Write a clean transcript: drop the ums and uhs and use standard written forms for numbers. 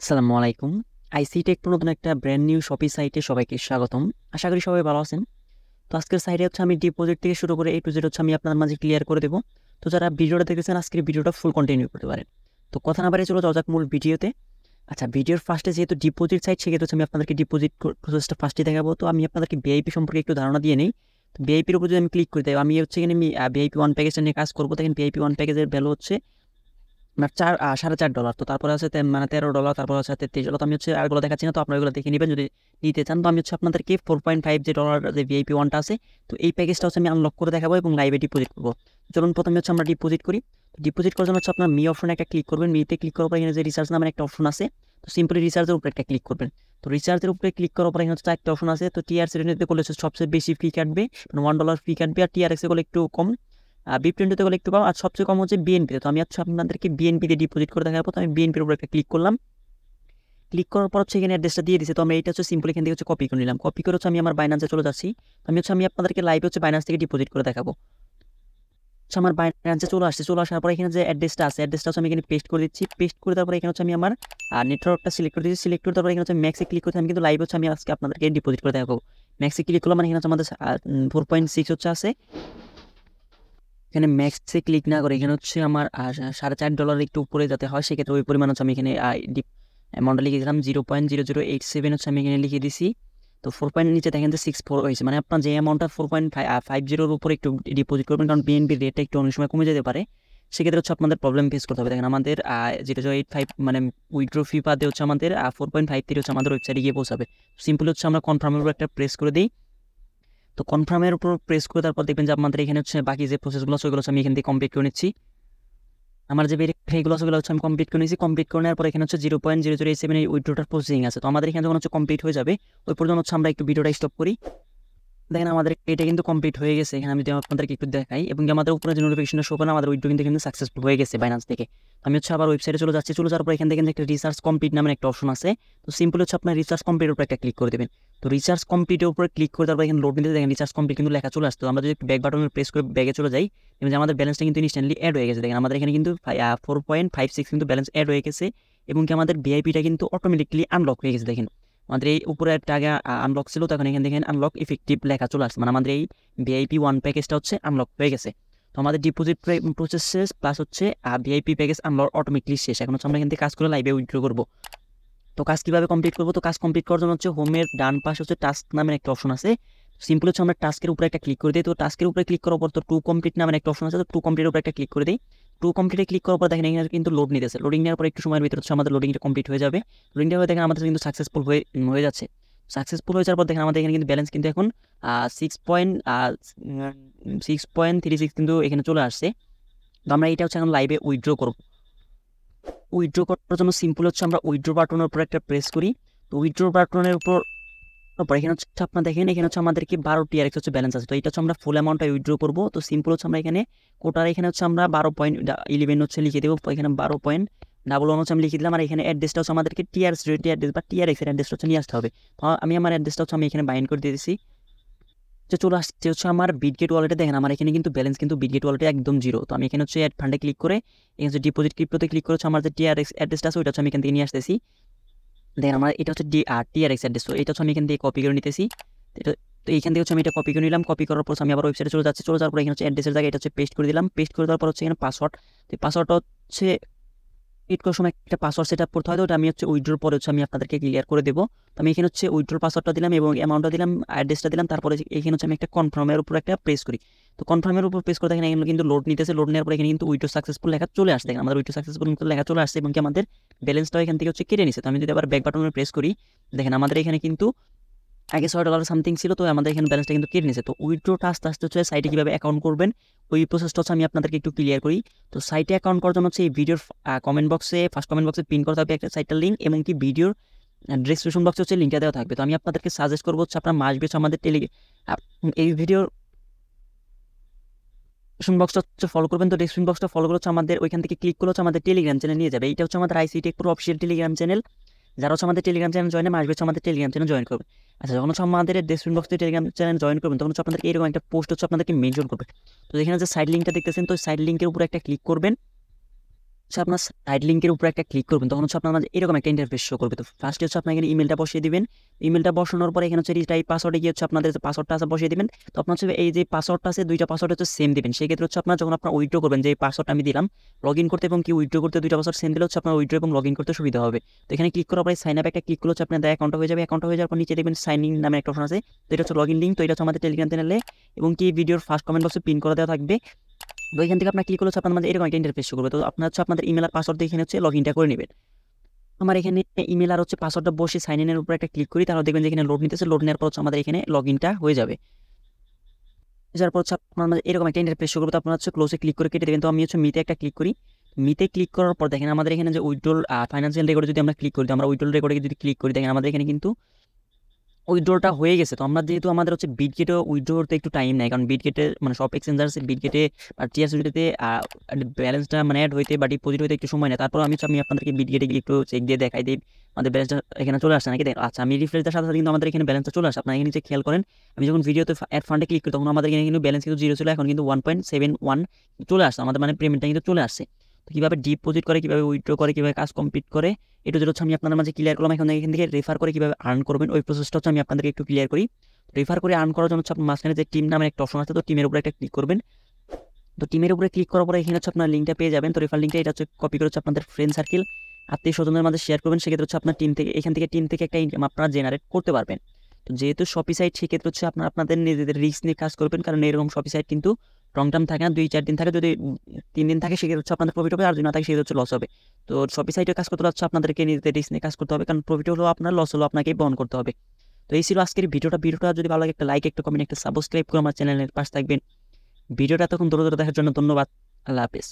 আসসালামু আলাইকুম। আইসি টেক নতুন একটা ব্র্যান্ড নিউ শপি সাইটে সবাইকে স্বাগতম। আশা করি সবাই ভালো আছেন। তো আজকের সাইটে হচ্ছে আমি ডিপোজিট থেকে শুরু করে A to Z হচ্ছে আমি আপনার মাঝে ক্লিয়ার করে দেব। তো যারা ভিডিওটা দেখেছেন আজকের ভিডিওটা ফুল কন্টিনিউ করতে পারেন। তো কথা না বাড়িয়ে চলে যাওয়া যাক মূল ভিডিওতে। আচ্ছা, ভিডিওর ফার্স্টে যেহেতু ডিপোজিট সাইট সেক্ষেত্রে হচ্ছে আমি আপনাদেরকে ডিপোজিট প্রসেসটা ফার্স্টে দেখাবো। তো আমি আপনাদেরকে ভিআইপি সম্পর্কে একটু ধারণা দিয়ে নেই। তো ভিআইপির উপর যদি আমি ক্লিক করে দেই, আমি হচ্ছে এখানে আমি ভিআইপি 1 প্যাকেজটা নিয়ে কাজ করবো। দেখেন ভিআইপি 1 প্যাকেজের ভ্যালু হচ্ছে আপনার $4.5 তো তারপরে আছে মানে $13, তারপর আছে $33। তো আমি হচ্ছে আরগুলো দেখাচ্ছি না, তো আপনারা এগুলো দেখে নেবেন যদি নিতে চান। তো আমি হচ্ছে আপনাদেরকে 4.5 যে ডলার যে ভিআইপি ওয়ানটা আছে, তো এই প্যাকেজটা হচ্ছে আমি আনলক করে দেখাবো এবং লাইভে ডিপোজিট করবো। চলুন প্রথমে হচ্ছে আমরা ডিপোজিট করি। ডিপোজিট করার জন্য হচ্ছে আপনার মি অপশনে একটা ক্লিক করবেন। মিতে ক্লিক করার পর এখানে যে রিচার্জ নামের একটা অপশন আছে, তো সিম্পলি রিচার্জের উপরে একটা ক্লিক করবেন। তো রিচার্জের উপরে ক্লিক করার পর এখানে হচ্ছে একটা অপশন আছে। তো টিআরসি রেটে করলে হচ্ছে সবচেয়ে বেশি ফি কাটবে, মানে $1 ফি কাটবে। আর টিআরএক্সে করলে একটু কম, B20 করলে একটু কম, আর সবচেয়ে কম হচ্ছে বিএনপিতে। তো আমি হচ্ছে আপনাদেরকে বিএনপিতে ডিপোজিট করে দেখাবো। তো আমি বিএনপির উপর একটা ক্লিক করলাম। ক্লিক করার পর হচ্ছে এখানে অ্যাড্রেসটা দিয়ে দিছে। তো আমি এটা হচ্ছে সিম্পল এখান থেকে হচ্ছে কপি করে নিলাম। কপি করে হচ্ছে আমি আমার বাইন্যান্সে চলে যাচ্ছি। আমি আপনাদেরকে লাইভে হচ্ছে বাইন্যান্স থেকে ডিপোজিট করে দেখাবো। হচ্ছে আমার বাইন্যান্সে চলে আসছে। চলে আসার পর এখানে যে অ্যাড্রেসটা আছে, অ্যাড্রেসটা হচ্ছে আমি এখানে পেস্ট করে দিচ্ছি। পেস্ট করে তারপরে এখানে হচ্ছে আমি আমার নেটওয়ার্কটা সিলেক্ট করে দিচ্ছি। সিলেক্ট করে তারপরে এখানে হচ্ছে ম্যাক্সে ক্লিক করতে আমি কিন্তু লাইভ হচ্ছে আমি আজকে আপনাদেরকে ডিপোজিট করে দেখাবো। ম্যাক্সে ক্লিক করলাম, মানে এখানে হচ্ছে আমাদের 4.6 হচ্ছে আছে। এখানে ম্যাক্সে ক্লিক না করে এখানে হচ্ছে আমার $4.5 একটু উপরে যাতে হয়, সেক্ষেত্রে ওই পরিমাণ হচ্ছে আমি এখানে অ্যামাউন্টটা লিখে দিলাম। 0.0087 হচ্ছে আমি এখানে লিখে দিছি। তো 4 নিচে দেখেন যে 64 হয়েছে, মানে আপনার যে অ্যামাউন্টটা 4.50 উপরে একটু ডিপোজিট করবেন, কারণ বিএনপির রেটটা একটু অনেক সময় কমে যেতে পারে। সেক্ষেত্রে হচ্ছে আপনাদের প্রবলেম ফেস করতে হবে। দেখেন আমাদের 0.85 মানে উইথড্র ফি বাদে হচ্ছে আমাদের 4.53 হচ্ছে আমাদের ওয়েবসাইটে গিয়ে পৌঁছাবে। সিম্পলি হচ্ছে আমরা কনফার্মের উপর একটা প্রেস করে দিই। তো কনফার্মের উপর প্রেস করে তারপর দেখবেন যে আপনাদের এখানে হচ্ছে বাকি যে প্রসেসগুলো আছে ওইগুলো আমি এখান থেকে কমপ্লিট করে নিচ্ছি। আমার যে ভেরিফাইগুলো আছে ওগুলো হচ্ছে আমি কমপ্লিট করে নিয়েছি। কমপ্লিট করে নেওয়ার পর এখানে হচ্ছে 0.0087 এই উইথড্রটার প্রসেসিং আছে। তো আমাদের এখানে যখন হচ্ছে কমপ্লিট হয়ে যাবে, ওই পর্যন্ত হচ্ছে আমরা একটু ভিডিওটা স্টপ করি। দেখেন আমাদের এটা কিন্তু কমপ্লিট হয়ে গেছে। এখানে আমি যদি আপনাদেরকে একটু দেখাই, এবং আমাদের উপরে যে নোটিফিকেশনটা শো করে আমাদের উইথড্র কিন্তু সাকসেসফুল হয়ে গেছে বাইন্যান্স থেকে। আমি হচ্ছে আবার ওয়েবসাইটে চলে যাচ্ছি। চলে যাওয়ার পর এখান থেকে একটা রিসার্চ কমপ্লিট নামের একটা অপশন আছে। তো সিম্পল হচ্ছে আপনার রিসার্চ কমপ্লিটের উপর একটা ক্লিক করে দেবেন। তো রিসার্চ কমপ্লিটের উপরে ক্লিক করে তারপর এখানে লোড নিতে দেখেন রিসার্চ কমপ্লিট কিন্তু লেখা চলে আসতো। আমরা যদি ব্যাক বাটনে প্রেস করে ব্যাগে চলে যাই, এবং যে আমাদের ব্যালেন্সটা কিন্তু ইনস্ট্যান্টলি অ্যাড হয়ে গেছে। দেখেন আমাদের এখানে কিন্তু 4.56 কিন্তু ব্যালেন্স অ্যাড হয়ে গেছে, এবং কি আমাদের ভিআইপিটা কিন্তু অটোমেটিকলি আনলক হয়ে গেছে। দেখেন আমাদের এই উপরে একটা আগে আনলক ছিল, তখন এখানে দেখেন আনলক ইফেক্টিভ লেখা চলে আসছে, মানে আমাদের এই ভিআইপি ওয়ান প্যাকেজটা হচ্ছে আনলক হয়ে গেছে। তো আমাদের ডিপোজিট প্রসেস শেষ, প্লাস হচ্ছে ভিআইপি প্যাকেজ আনলক অটোমেটিকলি শেষ। এখন হচ্ছে আমরা এখান থেকে কাজ করে লাইভে উইথড্র করবো। তো কাজ কিভাবে কমপ্লিট করবো? তো কাজ কমপ্লিট করার জন্য হচ্ছে হোমের ডান পাশে হচ্ছে টাস্ক নামের একটা অপশন আছে। সিম্পল হচ্ছে আমরা টাস্কের উপরে একটা ক্লিক করে দিই। তো টাস্কের উপরে ক্লিক করার পর তো টু কমপ্লিট নামের একটা অপশন আছে। তো টু কমপ্লিটের উপরে একটা ক্লিক করে দিই। টু কমপ্লিটে ক্লিক করার পর দেখেন এখানে কিন্তু লোড নিতেছে। লোডিং নেওয়ার পর একটু সময়ের ভিতরে হচ্ছে আমাদের লোডিংটা কমপ্লিট হয়ে যাবে। লোডিংটা হয়ে দেখেন আমাদের কিন্তু সাকসেসফুল হয়ে যাচ্ছে। সাকসেসফুল হয়ে যাওয়ার পর দেখেন আমাদের এখানে কিন্তু ব্যালেন্স কিন্তু এখন 6.36 কিন্তু এখানে চলে আসছে। তো আমরা এটা হচ্ছে এখন লাইভে উইথড্র করবো। উইথড্র করার জন্য সিম্পল হচ্ছে আমরা উইথড্র বাটনের উপর একটা প্রেস করি। তো উইথড্র বাটনের উপর এখানে হচ্ছে আপনার দেখেন এখানে হচ্ছে আমাদেরকে 12 টিআরএক্স হচ্ছে ব্যালেন্স আছে। তো এটা হচ্ছে আমরা ফুল অ্যামাউন্টটা উইথড্র করবো। তো সিম্পল হচ্ছে আমরা এখানে কোটার এখানে হচ্ছে আমরা 12.11 হচ্ছে লিখে দেবো। এখানে 12.11 হচ্ছে আমি লিখে দিলাম। আর এখানে অ্যাড্রেসটা হচ্ছে আমাদেরকে টিআরএক্স বা টিআরএক্স এর অ্যাড্রেসটা হচ্ছে নিয়ে আসতে হবে। তো আমি আমার অ্যাড্রেসটা হচ্ছে আমি এখানে বাইন্ড করে দিয়ে দিচ্ছি। চলে আসছে হচ্ছে আমার বিটগেট ওয়ালেটে। দেখেন আমার এখানে কিন্তু ব্যালেন্স কিন্তু বিটগেট ওয়ালেটে একদম জিরো। তো আমি এখানে হচ্ছে অ্যাড ফান্ডে ক্লিক করে এখানে হচ্ছে ডিপোজিট ক্রিপ্টোতে ক্লিক করে হচ্ছে আমার যে টিআরএক্স অ্যাড্রেসটা আছে ওইটা হচ্ছে আমি এখান থেকে নিয়ে আসতেছি। দেখেন আমার এটা হচ্ছে টিআরএক্স অ্যাড্রেস। তো এটা হচ্ছে আমি এখান থেকে কপি করে নিতেছি। এটা তো এইখান থেকে হচ্ছে আমি এটা কপি করে নিলাম। কপি করার পর আমি আবার ওয়েবসাইটে চলে যাচ্ছি। চলে যাওয়ার পর এখানে হচ্ছে অ্যাড্রেসের জায়গায় এটা হচ্ছে পেস্ট করে দিলাম। পেস্ট করে দেওয়ার পর হচ্ছে এখানে পাসওয়ার্ড। তো পাসওয়ার্ডটা হচ্ছে ক্রিয়েট করার সময় একটা পাসওয়ার্ড সেট আপ করতে হয়। তো ওটা আমি হচ্ছে উইথড্রোর পরে হচ্ছে আমি আপনাদেরকে ক্লিয়ার করে দেবো। তো আমি এখানে হচ্ছে উইথড্রোর পাসওয়ার্ডটা দিলাম এবং অ্যামাউন্টটা দিলাম, অ্যাড্রেসটা দিলাম। তারপরে এখানে হচ্ছে আমি একটা কনফার্মের উপর একটা প্রেস করি। তো কনফার্মের উপর প্রেস করে দেখেন এখানে কিন্তু লোড নিতেছে। লোড নেওয়ার পর এখানে কিন্তু উইথড্রো সাকসেসফুল লেখা চলে আসছে। দেখেন আমাদের উইথড্রো সাকসেসফুল লেখা চলে আসছে, এবং কি আমাদের ব্যালেন্সটাও এখান থেকে হচ্ছে কেটে নিছে। তো আমি যদি আবার ব্যাক বাটনে প্রেস করি, দেখেন আমাদের এখানে কিন্তু আগে $6 সামথিং ছিল। তো আমাদের এখানে ব্যালেন্সটা কিন্তু কেটে নিছে। তো উইথড্রোটা আস্তে আস্তে হচ্ছে সাইটে কীভাবে অ্যাকাউন্ট করবেন ওই প্রসেসটা হচ্ছে আমি আপনাদেরকে একটু ক্লিয়ার করি। তো সাইটে অ্যাকাউন্ট করার জন্য হচ্ছে এই ভিডিওর ফার্স্ট কমেন্ট বক্সে পিন করা থাকবে একটা সাইটের লিঙ্ক, এবং কি ভিডিওর ডিসক্রিপশন বক্সে হচ্ছে লিঙ্কটা দেওয়া থাকবে। তো আমি আপনাদেরকে সাজেস্ট করবো হচ্ছে আপনার মাসবে হচ্ছে আমাদের এই ভিডিওর ডিসক্রিপশন বক্সটা হচ্ছে ফলো করবেন। তো ডিসক্রিপশন বক্সটা ফলো করে হচ্ছে আমাদের ওইখান থেকে ক্লিক করলে হচ্ছে আমাদের টেলিগ্রাম চ্যানেল নিয়ে যাবে। এটা হচ্ছে আমাদের আইসি টেক পুরো অফিসিয়াল টেলিগ্রাম চ্যানেল। যারা হচ্ছে আমাদের টেলিগ্রাম চ্যানেল জয়েন আসবে হচ্ছে আমাদের টেলিগ্রাম চ্যানেল জয়েন করবে। আচ্ছা, যখন হচ্ছে আমাদের ডেসক্রিপশন বক্সে টেলিগ্রাম চ্যানেল জয়েন করবেন তখন হচ্ছে আপনাদের এরকম একটা পোস্ট হচ্ছে আপনাদেরকে মেনশন করবে। তো এখানে যে সাইড লিঙ্কটা দেখতেছেন, তো সাইড লিঙ্কের উপরে একটা ক্লিক করবেন। হচ্ছে আপনার সাইড লিঙ্কের উপরে একটা ক্লিক করবেন, তখন হচ্ছে আপনার মাঝে এরকম একটা ইন্টারফেস শো করবে। তো ফার্স্টে হচ্ছে আপনার এখানে ইমেলটা বসিয়ে দিবেন। ইমেলটা বসানোর পরে এখানে হচ্ছে রিটাইপ পাসওয়ার্ডে গিয়ে হচ্ছে আপনাদের যে পাসওয়ার্ডটা আছে বসিয়ে দিবেন। তো আপনার হচ্ছে এই যে পাসওয়ার্ডটা আছে, দুইটা পাসওয়ার্ড হচ্ছে সেম দিবেন। সেক্ষেত্রে হচ্ছে আপনার যখন আপনার উইথড্র করবেন, যে পাসওয়ার্ডটা আমি দিলাম লগ ইন করতে এবং কি উইথড্র করতে দুইটা পাসওয়ার্ড সেম দিলে হচ্ছে আপনার উইথড্র এবং লগ ইন করতে সুবিধা হবে। তো এখানে ক্লিক করার পরে সাইন আপ একটা ক্লিক করলে হচ্ছে আপনার অ্যাকাউন্ট হয়ে যাবে। অ্যাকাউন্ট হয়ে যাওয়ার পর নিচে দেখবেন সাইন ইন নামে একটা অপশন আছে। তো এটা হচ্ছে লগ ইন লিঙ্ক। তো এটা হচ্ছে আমাদের টেলিগ্রাম চ্যানেলে এবং কি ভিডিওর ফার্স্ট কমেন্ট বক্সে পিন করে দেওয়া থাকবে। তো এখান থেকে আপনার ক্লিক করলে হচ্ছে আপনার এরকম একটা ইন্টারফেস শো করবে। তো আপনার হচ্ছে আপনাদের ইমেল আর পাসওয়ার্ড দিয়ে এখানে হচ্ছে লগ ইনটা করে নেবেন। আমার এখানে ইমেল আর হচ্ছে পাসওয়ার্ডটা বসে সাইন ইনের উপরে একটা ক্লিক করি, তাহলে দেখবেন যে এখানে লোড নিতেছে। লোড নেওয়ার পর হচ্ছে আমাদের এখানে লগ ইনটা হয়ে যাবে। যার পর হচ্ছে আপনার এরকম একটা ইন্টারফেস শো করবে। তো আপনার হচ্ছে ক্লোজে ক্লিক করে কেটে দেবেন। তো আমি হচ্ছে মিতে একটা ক্লিক করি। মিতে ক্লিক করার পর দেখেন আমাদের এখানে যে উইথড্রল ফাইন্যান্সিয়াল রেকর্ডে যদি আমরা ক্লিক করি, তো আমরা উইথড্রল রেকর্ডে যদি ক্লিক করি, দেখেন আমাদের এখানে কিন্তু উইথড্রটা হয়ে গেছে। তো আমরা যেহেতু আমাদের হচ্ছে বিটগেটে উইথড্র করতে একটু টাইম নেয়, কারণ বিটগেটে মানে সব এক্সচেঞ্জার্সে বিটগেটে আর টিআরসিতে ব্যালেন্সটা মানে অ্যাড হইতে বা ডিপোজিট হইতে একটু সময় নেয়। তারপর আমি আপনাদেরকে বিটগেটে গিয়ে একটু চেক দিয়ে দেখাই দিই আমাদের ব্যালেন্সটা এখানে চলে আসছে নাকি। আচ্ছা, আমি রিফ্রেশ দেওয়ার সাথে সাথে কিন্তু আমাদের এখানে ব্যালেন্সটা চলে আসে। আপনারা এখানে যে খেয়াল করেন, আমি যখন ভিডিওতে অ্যাড ফান্ডে ক্লিক করি তখন আমাদের এখানে কিন্তু ব্যালেন্স কিন্তু 0 ছিল, এখন কিন্তু 1.71 চলে আসছে আমাদের, মানে পেমেন্টটা কিন্তু চলে আসছে। তো কীভাবে ডিপোজিট করে, কীভাবে উইথড্র করে, কীভাবে কাজ কমপ্লিট করে, এটা যেটা হচ্ছে আমি আপনাদের মাঝে ক্লিয়ার করলাম। এখান থেকে রেফার করে কীভাবে আর্ন করবেন ওই প্রসেসটা হচ্ছে আমি আপনাদেরকে একটু ক্লিয়ার করি। রেফার করে আর্ন করার জন্য হচ্ছে আপনার মাঝখানে যে টিম নামের একটা অপশন আছে, তো টিমের উপরে একটা ক্লিক করবেন। তো টিমের উপরে ক্লিক করার পরে এখানে হচ্ছে আপনার লিঙ্কটা পেয়ে যাবেন। তো রেফার লিঙ্কটা এটা হচ্ছে কপি করে হচ্ছে আপনাদের ফ্রেন্ড সার্কেল আত্মীয় স্বজনের মাঝে শেয়ার করবেন। সেক্ষেত্রে হচ্ছে আপনার এখান থেকে টিম থেকে একটা ইনকাম আপনারা জেনারেট করতে পারবেন। তো যেহেতু শপি সাইট, সেক্ষেত্রে হচ্ছে আপনাদের নিজেদের রিস্ক নিয়ে কাজ করবেন, কারণ এরকম শপি সাইট কিন্তু লং টার্ম থাকে না, 2-4 দিন থাকে। যদি 3 দিন থাকে সেক্ষেত্রে হচ্ছে আপনাদের প্রফিট হবে, আর যদি না থাকে সেক্ষেত্রে হচ্ছে লস হবে। তো শপি সাইটে কাজ করতে হচ্ছে আপনাদেরকে নিজেদের রিস্ক নিয়ে কাজ করতে হবে, কারণ প্রফিট হলেও আপনার, লস হলেও আপনাকে বহন করতে হবে। তো এই ছিল আজকের ভিডিওটা যদি ভালো লাগে একটা লাইক, একটা কমেন্ট, একটা সাবস্ক্রাইব করে আমার চ্যানেলের পাশে থাকবেন। ভিডিওটা তখন দূরে দেখার জন্য ধন্যবাদ। আল্লাহ হাফেজ।